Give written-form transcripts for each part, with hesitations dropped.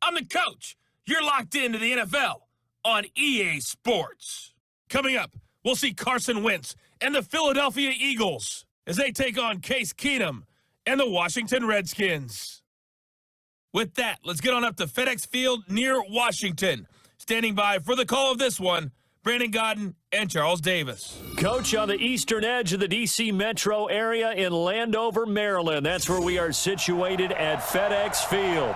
I'm the coach. You're locked into the NFL on EA Sports. Coming up, we'll see Carson Wentz and the Philadelphia Eagles as they take on Case Keenum and the Washington Redskins. With that, let's get on up to FedEx Field near Washington. Standing by for the call of this one, Brandon Godden and Charles Davis. Coach, on the eastern edge of the D.C. metro area in Landover, Maryland. That's where we are situated at FedEx Field.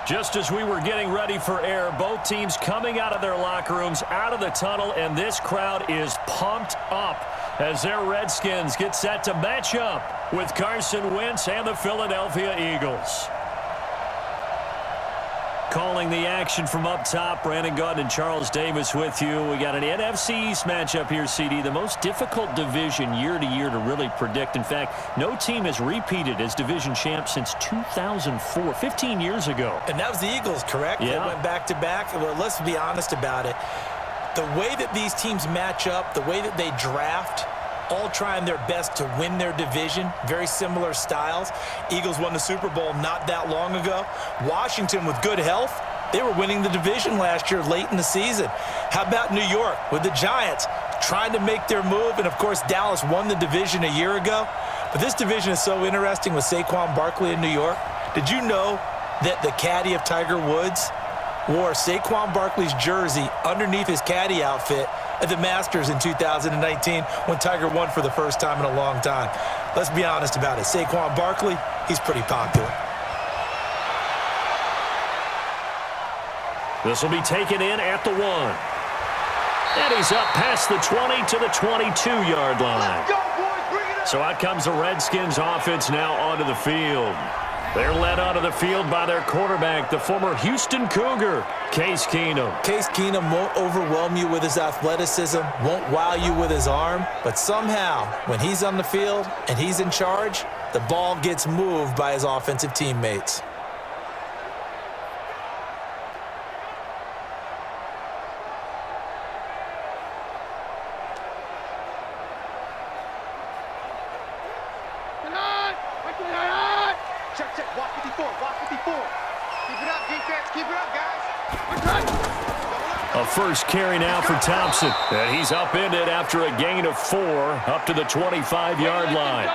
Just as we were getting ready for air, both teams coming out of their locker rooms, out of the tunnel, and this crowd is pumped up as their Redskins get set to match up with Carson Wentz and the Philadelphia Eagles. Calling the action from up top, Brandon Godden and Charles Davis with you. We got an NFC East matchup here, CD. The most difficult division year to year to really predict. In fact, no team has repeated as division champ since 2004, 15 years ago. And that was the Eagles, correct? Yeah. They went back-to-back. Well, let's be honest about it. The way that these teams match up, the way that they draft, all trying their best to win their division, very similar styles. Eagles won the Super Bowl not that long ago. Washington, with good health, they were winning the division last year late in the season. How about New York with the Giants trying to make their move? And, of course, Dallas won the division a year ago. But this division is so interesting with Saquon Barkley in New York. Did you know that the caddy of Tiger Woods wore Saquon Barkley's jersey underneath his caddy outfit at the Masters in 2019 when Tiger won for the first time in a long time? Let's be honest about it. Saquon Barkley, he's pretty popular. This will be taken in at the 1. And he's up past the 20 to the 22-yard line. So out comes the Redskins offense now onto the field. They're led onto the field by their quarterback, the former Houston Cougar, Case Keenum. Case Keenum won't overwhelm you with his athleticism, won't wow you with his arm, but somehow, when he's on the field and he's in charge, the ball gets moved by his offensive teammates. A first carry now for Thompson. And he's upended after a gain of 4 up to the 25-yard line.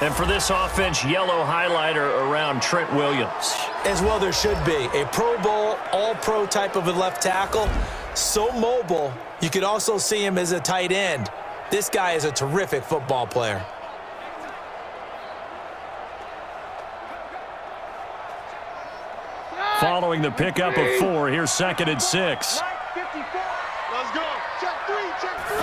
And for this offense, yellow highlighter around Trent Williams. As well there should be. A Pro Bowl, all-pro type of a left tackle. So mobile, you could also see him as a tight end. This guy is a terrific football player. Following the pickup of 4, here's 2nd and 6. Let's go. Check 3, check 3.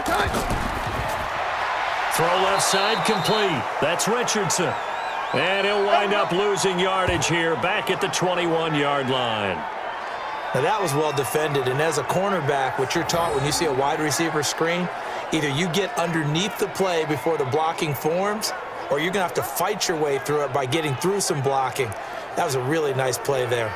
Throw left side complete. That's Richardson. And he'll wind up losing yardage here back at the 21-yard line. Now that was well defended, and as a cornerback, what you're taught when you see a wide receiver screen, either you get underneath the play before the blocking forms, or you're going to have to fight your way through it by getting through some blocking. That was a really nice play there.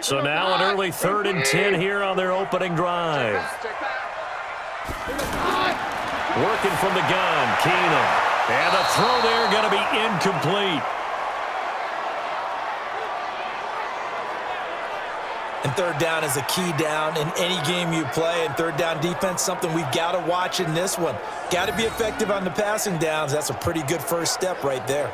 So now an early 3rd and 10 here on their opening drive. Working from the gun, Keenum. And the throw there going to be incomplete. And 3rd down is a key down in any game you play. And 3rd down defense, something we've got to watch in this one. Got to be effective on the passing downs. That's a pretty good first step right there.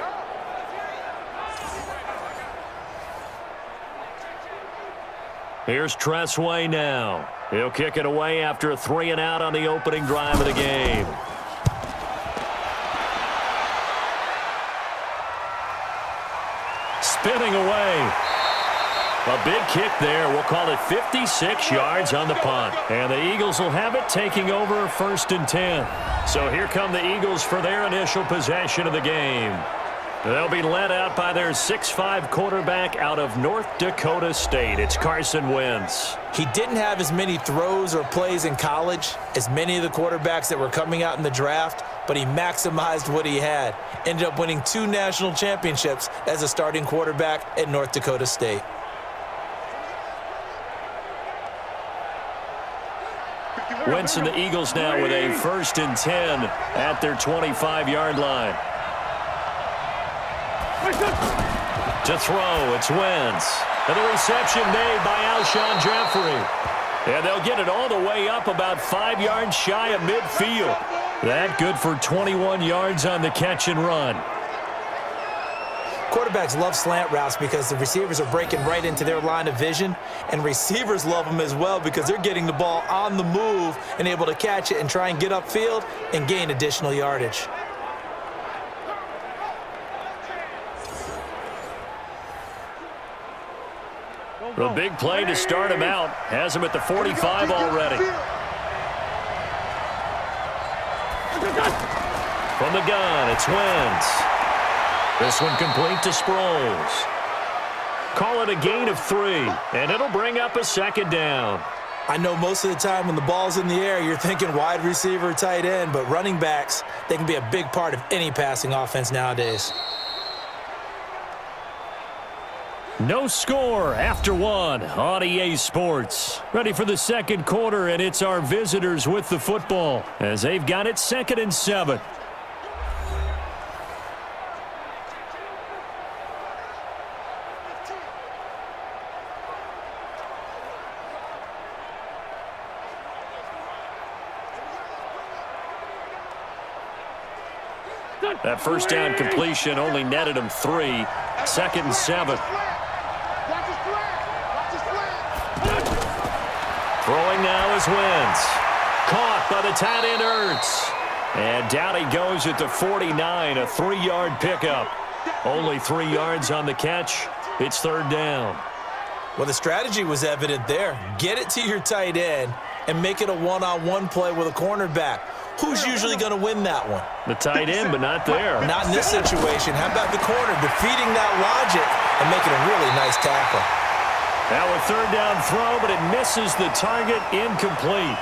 Here's Tressway now. He'll kick it away after a 3-and-out on the opening drive of the game. Spinning away. A big kick there. We'll call it 56 yards on the punt. And the Eagles will have it, taking over 1st and 10. So here come the Eagles for their initial possession of the game. They'll be led out by their 6'5" quarterback out of North Dakota State. It's Carson Wentz. He didn't have as many throws or plays in college as many of the quarterbacks that were coming out in the draft, but he maximized what he had. Ended up winning 2 national championships as a starting quarterback at North Dakota State. Wentz and the Eagles now with a 1st and 10 at their 25-yard line. To throw, it's Wentz. And the reception made by Alshon Jeffrey. And they'll get it all the way up about 5 yards shy of midfield. That good for 21 yards on the catch and run. Quarterbacks love slant routes because the receivers are breaking right into their line of vision, and receivers love them as well because they're getting the ball on the move and able to catch it and try and get upfield and gain additional yardage. The big play to start him out has him at the 45 already. From the gun, it's Wentz. This one complete to Sproles. Call it a gain of 3, and it'll bring up a 2nd down. I know most of the time when the ball's in the air, you're thinking wide receiver, tight end, but running backs, they can be a big part of any passing offense nowadays. No score after 1 on EA Sports. Ready for the 2nd quarter, and it's our visitors with the football as they've got it 2nd and 7. That 1st down completion only netted him 3. 2nd and 7. Throwing now is Wentz. Caught by the tight end Ertz. And down he goes at the 49, a 3-yard pickup. Only 3 yards on the catch. It's 3rd down. Well, the strategy was evident there. Get it to your tight end and make it a one-on-one play with a cornerback. Who's usually going to win that one? The tight end, but not there. Not in this situation. How about the corner defeating that logic and making a really nice tackle? Now a 3rd down throw, but it misses the target, incomplete.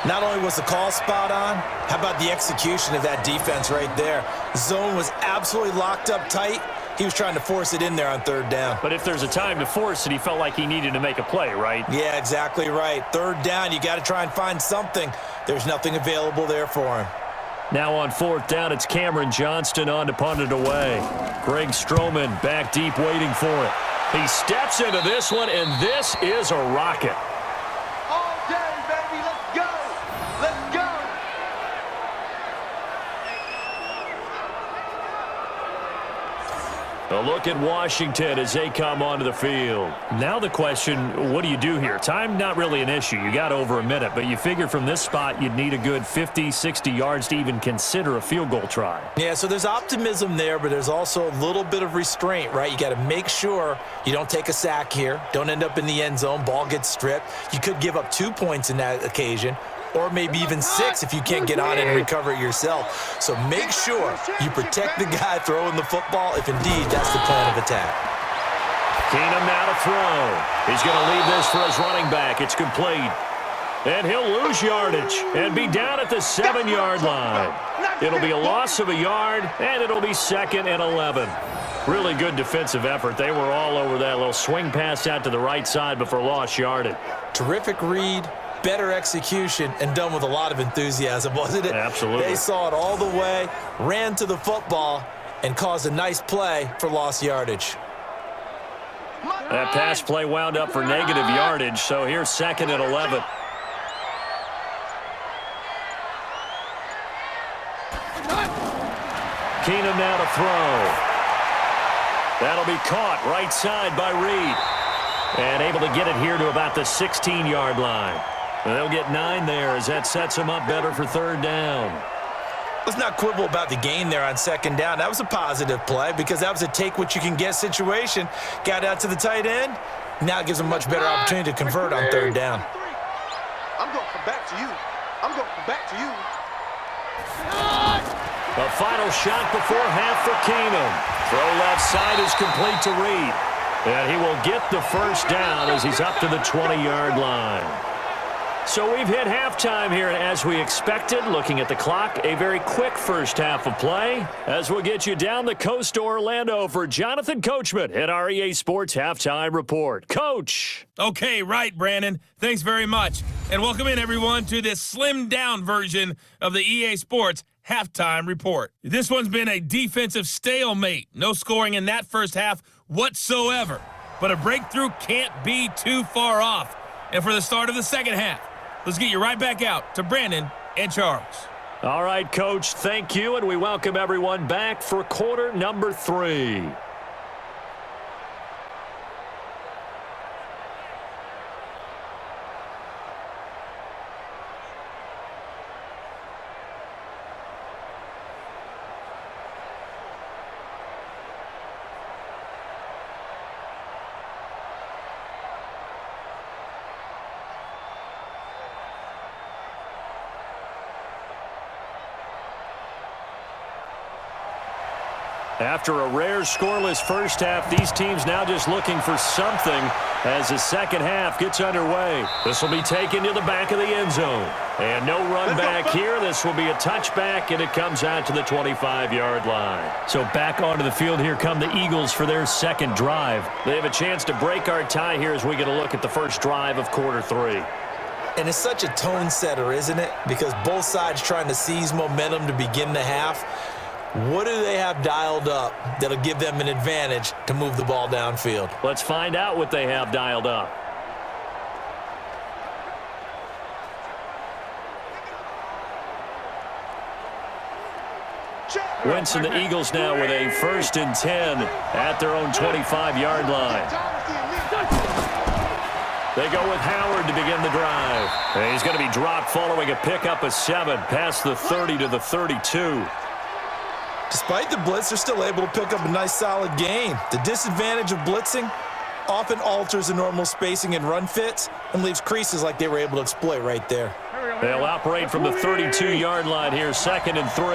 Not only was the call spot on, how about the execution of that defense right there? Zone was absolutely locked up tight. He was trying to force it in there on 3rd down. But if there's a time to force it, he felt like he needed to make a play, right? Yeah, exactly right. 3rd down, you got to try and find something. There's nothing available there for him. Now on 4th down, it's Cameron Johnston on to punt it away. Greg Stroman back deep waiting for it. He steps into this one, and this is a rocket. All day, baby. Let's go. Let's go. A look at Washington as they come onto the field. Now the question, what do you do here? Time not really an issue. You got over a minute, but you figure from this spot you'd need a good 50, 60 yards to even consider a field goal try. Yeah, so there's optimism there, but there's also a little bit of restraint, right? You got to make sure you don't take a sack here. Don't end up in the end zone. Ball gets stripped. You could give up 2 points in that occasion, or maybe even 6 if you can't get on it and recover it yourself. So make sure you protect the guy throwing the football if indeed that's the plan of attack. Keenum now to throw. He's going to leave this for his running back. It's complete. And he'll lose yardage and be down at the 7-yard line. It'll be a loss of a yard, and it'll be 2nd and 11. Really good defensive effort. They were all over that little swing pass out to the right side before lost yardage. Terrific read. Better execution, and done with a lot of enthusiasm, wasn't it? Absolutely. They saw it all the way, ran to the football, and caused a nice play for lost yardage. That pass play wound up for negative yardage, so here's 2nd and 11. Keenum now to throw. That'll be caught right side by Reed. And able to get it here to about the 16-yard line. They'll get 9 there as that sets them up better for 3rd down. Let's not quibble about the gain there on 2nd down. That was a positive play because that was a take-what-you-can-get situation. Got out to the tight end. Now it gives them a much better opportunity to convert on 3rd down. I'm going to come back to you. I'm going to come back to you. A final shot before half for Keenum. Throw left side is complete to Reed. And he will get the 1st down as he's up to the 20-yard line. So we've hit halftime here, and as we expected, looking at the clock, a very quick first half of play, as we'll get you down the coast to Orlando for Jonathan Coachman at our EA Sports Halftime Report. Coach! Okay, right, Brandon. Thanks very much. And welcome in, everyone, to this slimmed-down version of the EA Sports Halftime Report. This one's been a defensive stalemate. No scoring in that first half whatsoever. But a breakthrough can't be too far off. And for the start of the second half, let's get you right back out to Brandon and Charles. All right, Coach, thank you, and we welcome everyone back for quarter number 3. After a rare scoreless first half, these teams now just looking for something as the second half gets underway. This will be taken to the back of the end zone. And no run back here. This will be a touchback, and it comes out to the 25-yard line. So back onto the field here come the Eagles for their second drive. They have a chance to break our tie here as we get a look at the first drive of quarter 3. And it's such a tone setter, isn't it? Because both sides trying to seize momentum to begin the half. What do they have dialed up that'll give them an advantage to move the ball downfield? Let's find out what they have dialed up. Wentz and the Eagles now with a 1st and 10 at their own 25-yard line. They go with Howard to begin the drive. And he's going to be dropped following a pickup of 7 past the 30 to the 32. Despite the blitz, they're still able to pick up a nice solid gain. The disadvantage of blitzing often alters the normal spacing and run fits and leaves creases like they were able to exploit right there. They'll operate from the 32-yard line here, 2nd and 3.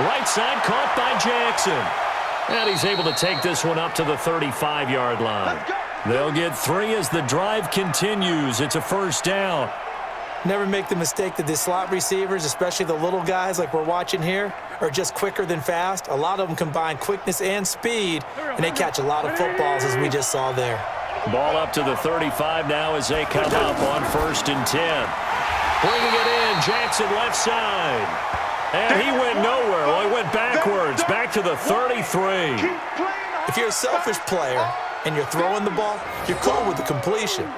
Right side caught by Jackson. And he's able to take this one up to the 35-yard line. They'll get 3 as the drive continues. It's a 1st down. Never make the mistake that the slot receivers, especially the little guys like we're watching here, are just quicker than fast. A lot of them combine quickness and speed, and they catch a lot of footballs as we just saw there. Ball up to the 35 now as they come up on 1st and 10. Bringing it in, Jackson left side. And he went nowhere. Well, he went backwards, back to the 33. If you're a selfish player and you're throwing the ball, you're cool with the completion.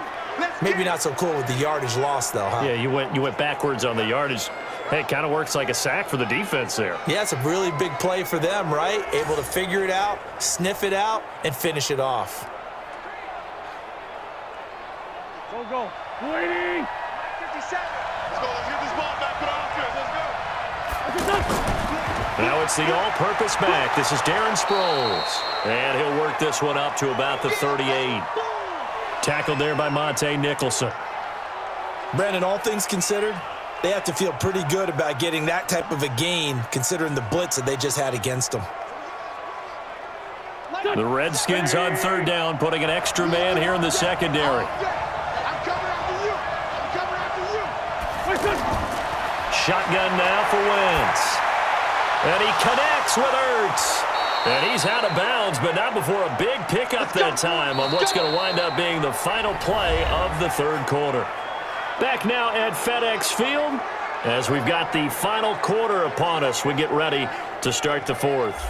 Maybe not so cool with the yardage loss, though, huh? Yeah, you went backwards on the yardage. Hey, it kind of works like a sack for the defense there. Yeah, it's a really big play for them, right? Able to figure it out, sniff it out, and finish it off. Go. Waiting. 50 seconds. Let's go. Let's get this ball back to the offense. Let's go. Now it's the all-purpose back. This is Darren Sproles. And he'll work this one up to about the 38. Tackled there by Monte Nicholson. Brandon, all things considered, they have to feel pretty good about getting that type of a gain considering the blitz that they just had against them. The Redskins on 3rd down, putting an extra man here in the secondary. Shotgun now for Wentz. And he connects with Ertz. And he's out of bounds, but not before a big pickup that time on what's going to wind up being the final play of the 3rd quarter. Back now at FedEx Field as we've got the final quarter upon us. We get ready to start the 4th.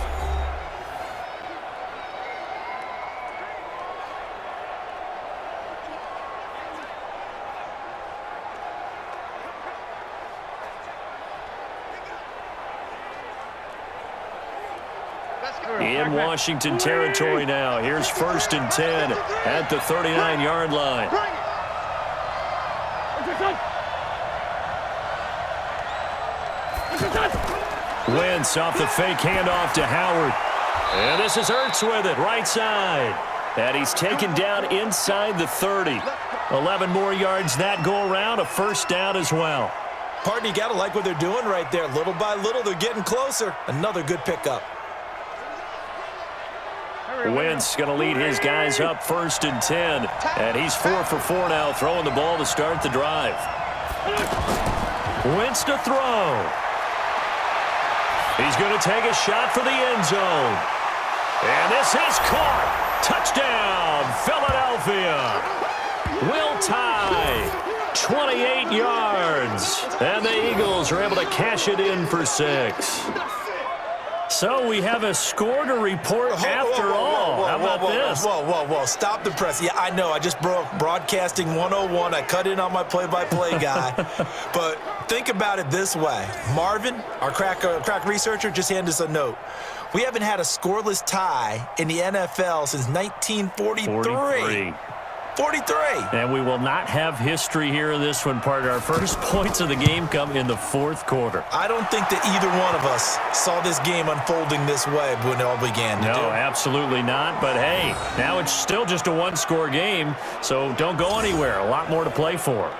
In Washington territory now. Here's 1st and 10 at the 39-yard line. Wentz off the fake handoff to Howard. And this is Ertz with it, right side. And he's taken down inside the 30. 11 more yards that go around, a 1st down as well. Partner, you got to like what they're doing right there. Little by little, they're getting closer. Another good pickup. Wentz going to lead his guys up 1st and 10. And he's 4 for 4 now, throwing the ball to start the drive. Wentz to throw. He's going to take a shot for the end zone. And this is caught. Touchdown, Philadelphia. Will tie. 28 yards. And the Eagles are able to cash it in for 6. So we have a score to report after all. How about this? Whoa. Stop the press. Yeah, I know. I just broke broadcasting 101. I cut in on my play-by-play guy. But think about it this way. Marvin, our crack researcher, just handed us a note. We haven't had a scoreless tie in the NFL since 1943. 43. And we will not have history here in this one, partner. Our first points of the game come in the 4th quarter. I don't think that either one of us saw this game unfolding this way when it all began. No, absolutely not. But, hey, now it's still just a one-score game, so don't go anywhere. A lot more to play for.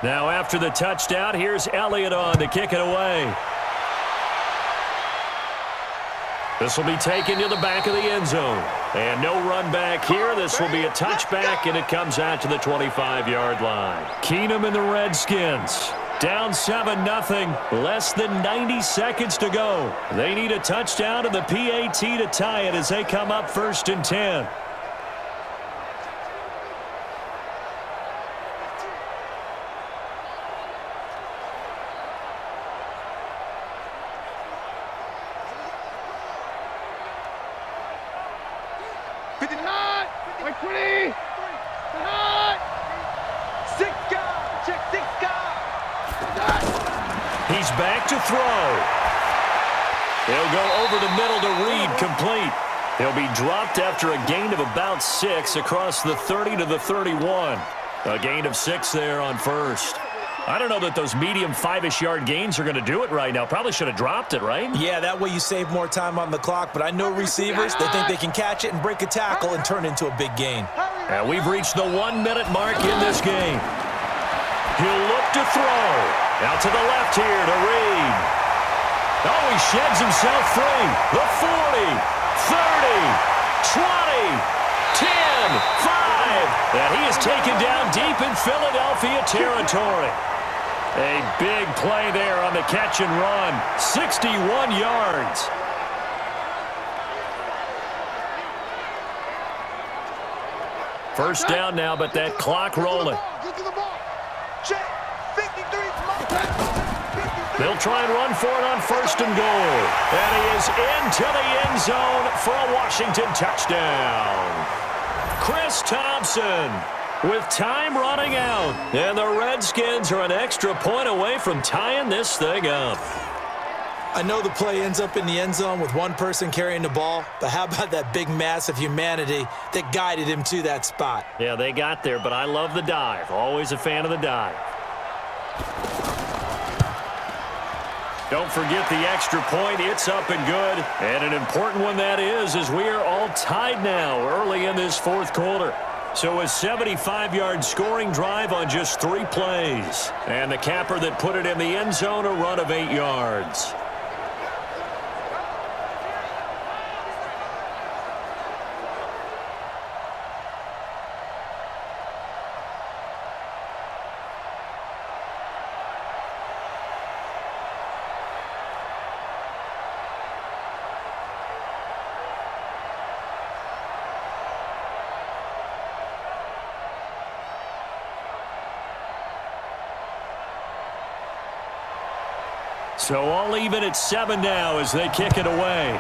Now after the touchdown, here's Elliott on to kick it away. This will be taken to the back of the end zone. And no run back here. This will be a touchback, and it comes out to the 25-yard line. Keenum and the Redskins down 7-0. Less than 90 seconds to go. They need a touchdown and the PAT to tie it as they come up 1st and 10. He's back to throw. He'll go over the middle to Reed, complete. He'll be dropped after a gain of about 6 across the 30 to the 31. A gain of 6 there on 1st. I don't know that those medium 5-ish yard gains are going to do it right now. Probably should have dropped it, right? Yeah, that way you save more time on the clock. But I know receivers, they think they can catch it and break a tackle and turn it into a big gain. And we've reached the 1-minute mark in this game. He'll look to throw. Out to the left here to Reed. Oh, he sheds himself free. The 40, 30, 20, 10, 5. And he is taken down deep in Philadelphia territory. A big play there on the catch and run. 61 yards. First down now, but that clock rolling. They'll try and run for it on 1st and goal. And he is into the end zone for a Washington touchdown. Chris Thompson with time running out. And the Redskins are an extra point away from tying this thing up. I know the play ends up in the end zone with one person carrying the ball, but how about that big mass of humanity that guided him to that spot? Yeah, they got there, but I love the dive. Always a fan of the dive. Don't forget the extra point. It's up and good. And an important one that is, as we are all tied now early in this 4th quarter. So a 75-yard scoring drive on just 3 plays. And the capper that put it in the end zone, a run of 8 yards. So all even at 7 now as they kick it away.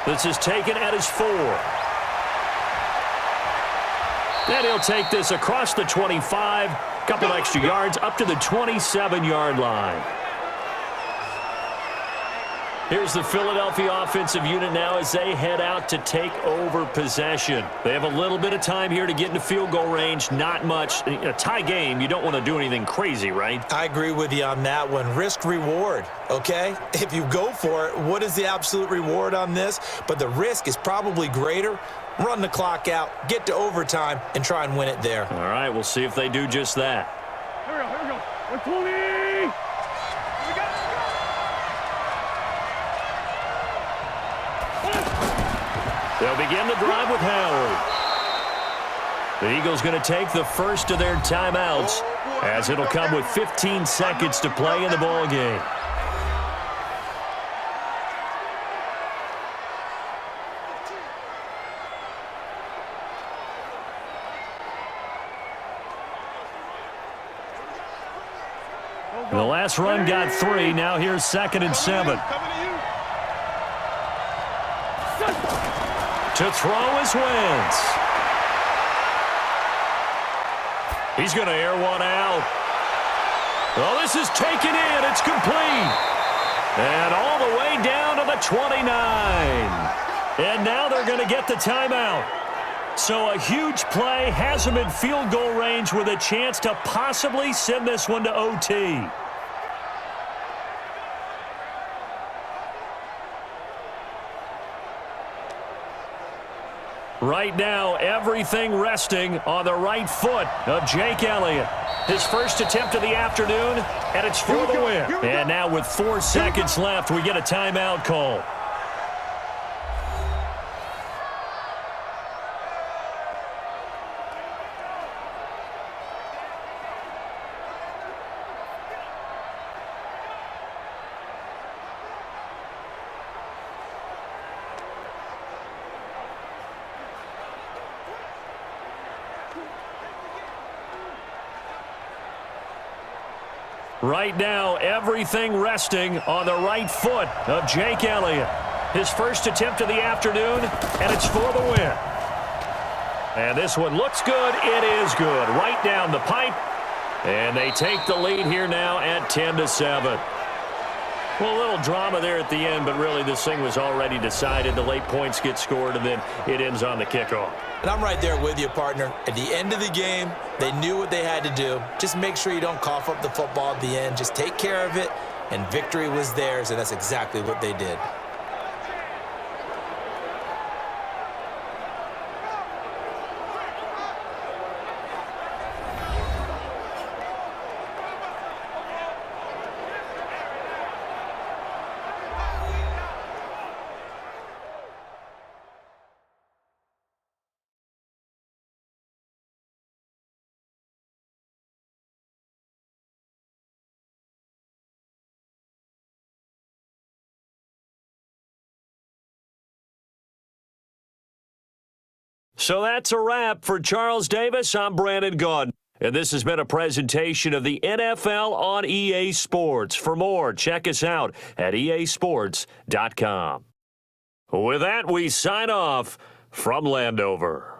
This is taken at his 4. And he'll take this across the 25, couple extra yards up to the 27-yard line. Here's the Philadelphia offensive unit now as they head out to take over possession. They have a little bit of time here to get into field goal range, not much. In a tie game, you don't want to do anything crazy, right? I agree with you on that one. Risk reward, okay? If you go for it, what is the absolute reward on this? But the risk is probably greater. Run the clock out, get to overtime, and try and win it there. All right, we'll see if they do just that. Here we go. 120. They'll begin the drive with Howard. The Eagles going to take the first of their timeouts as it'll come with 15 seconds to play in the ball game. The last run got 3. Now here's 2nd and 7. To throw is Wentz. He's going to air one out. Well, this is taken in. It's complete. And all the way down to the 29. And now they're going to get the timeout. So a huge play has them in field goal range with a chance to possibly send this one to OT. Right now, everything resting on the right foot of Jake Elliott. His first attempt of the afternoon, and it's for the win. And now with 4 seconds left, we get a timeout call. Right now, everything resting on the right foot of Jake Elliott. His first attempt of the afternoon, and it's for the win. And this one looks good. It is good. Right down the pipe. And they take the lead here now at 10-7. Well, a little drama there at the end, but really this thing was already decided. The late points get scored, and then it ends on the kickoff. And I'm right there with you, partner. At the end of the game, they knew what they had to do. Just make sure you don't cough up the football at the end. Just take care of it, and victory was theirs, and that's exactly what they did. So that's a wrap for Charles Davis. I'm Brandon Gaudin. And this has been a presentation of the NFL on EA Sports. For more, check us out at easports.com. With that, we sign off from Landover.